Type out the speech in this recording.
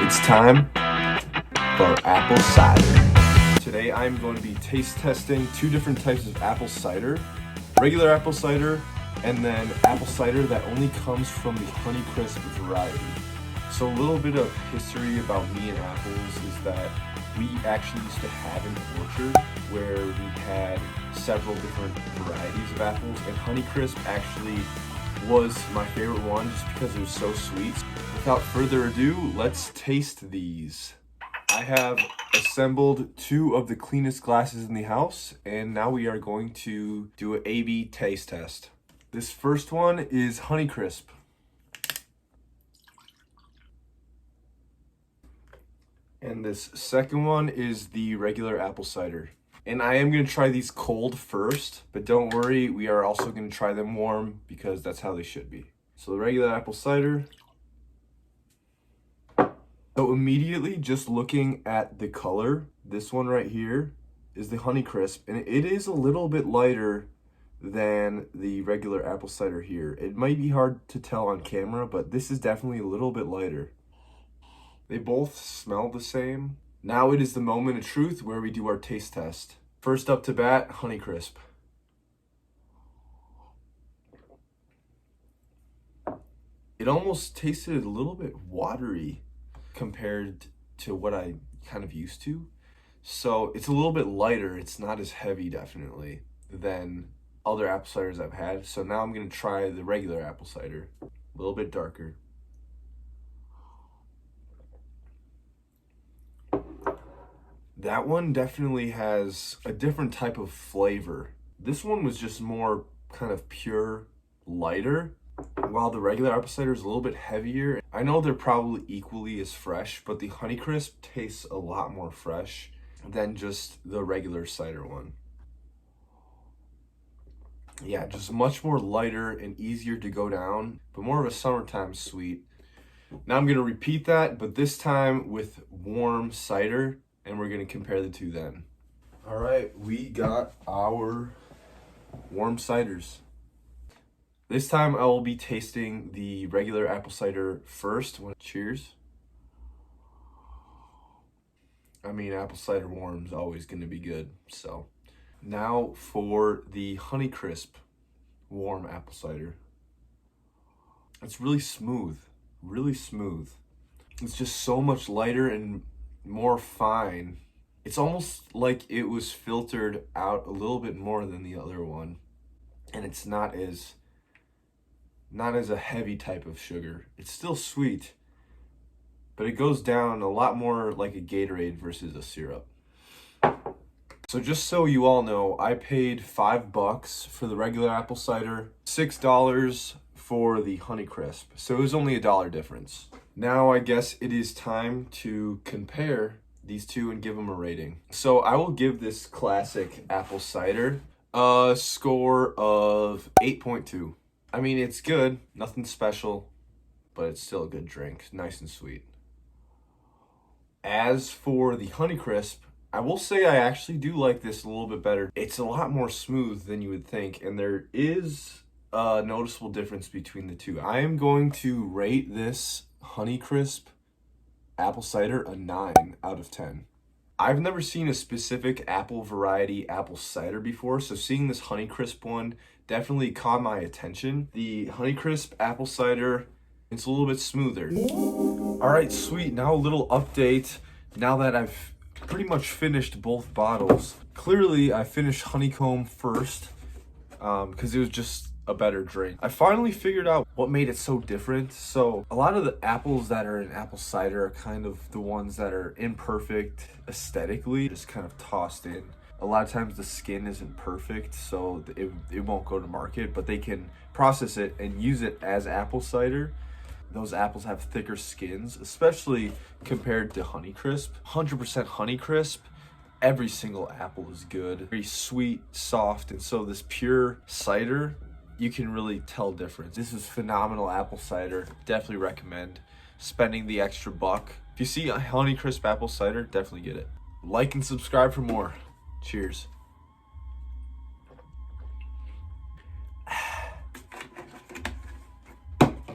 It's time for apple cider. Today I'm going to be taste testing two different types of apple cider. Regular apple cider and then apple cider that only comes from the Honeycrisp variety. So a little bit of history about me and apples is that we actually used to have an orchard where we had several different varieties of apples, and Honeycrisp actually was my favorite one just because it was so sweet. Without further ado, let's taste these. I have assembled two of the cleanest glasses in the house, and now we are going to do an A/B taste test. This first one is Honeycrisp. And this second one is the regular apple cider. And I am going to try these cold first, but don't worry, we are also going to try them warm because that's how they should be. So the regular apple cider. So immediately, just looking at the color, this one right here is the Honeycrisp, and it is a little bit lighter than the regular apple cider here. It might be hard to tell on camera, but this is definitely a little bit lighter. They both smell the same. Now it is the moment of truth where we do our taste test. First up to bat, Honeycrisp. It almost tasted a little bit watery compared to what I kind of used to. So it's a little bit lighter. It's not as heavy, definitely, than other apple ciders I've had. So now I'm going to try the regular apple cider. A little bit darker. That one definitely has a different type of flavor. This one was just more kind of pure, lighter, while the regular apple cider is a little bit heavier. I know they're probably equally as fresh, but the Honeycrisp tastes a lot more fresh than just the regular cider one. Yeah, just much more lighter and easier to go down, but more of a summertime sweet. Now I'm going to repeat that, but this time with warm cider, and we're going to compare the two then. All right, we got our warm ciders. This time I will be tasting the regular apple cider first. Cheers. I mean, apple cider warm is always going to be good. So now for the Honeycrisp warm apple cider. It's really smooth, really smooth. It's just so much lighter and more fine. It's almost like it was filtered out a little bit more than the other one, and it's not as a heavy type of sugar. It's still sweet, but it goes down a lot more like a Gatorade versus a syrup. So just so you all know, I paid $5 for the regular apple cider, $6 for the Honeycrisp. So it was only $1 difference. Now I guess it is time to compare these two and give them a rating. So I will give this classic apple cider a score of 8.2. I mean, it's good, nothing special, but it's still a good drink, nice and sweet. As for the Honeycrisp, I will say I actually do like this a little bit better. It's a lot more smooth than you would think, and there is a noticeable difference between the two. I am going to rate this Honeycrisp apple cider a 9 out of 10. I've never seen a specific apple variety apple cider before, so seeing this Honeycrisp one definitely caught my attention. The Honeycrisp apple cider, it's a little bit smoother. All right, sweet. Now a little update. Now that I've pretty much finished both bottles. Clearly, I finished Honeycomb first because it was just a better drink. I finally figured out what made it so different. So a lot of the apples that are in apple cider are kind of the ones that are imperfect aesthetically, just kind of tossed in. A lot of times the skin isn't perfect, so it won't go to market, but they can process it and use it as apple cider. Those apples have thicker skins, especially compared to Honeycrisp. 100% Honeycrisp, every single apple is good. Very sweet, soft, and so this pure cider, you can really tell difference. This is phenomenal apple cider. Definitely recommend spending the extra buck. If you see a Honeycrisp apple cider, definitely get it. Like and subscribe for more. Cheers.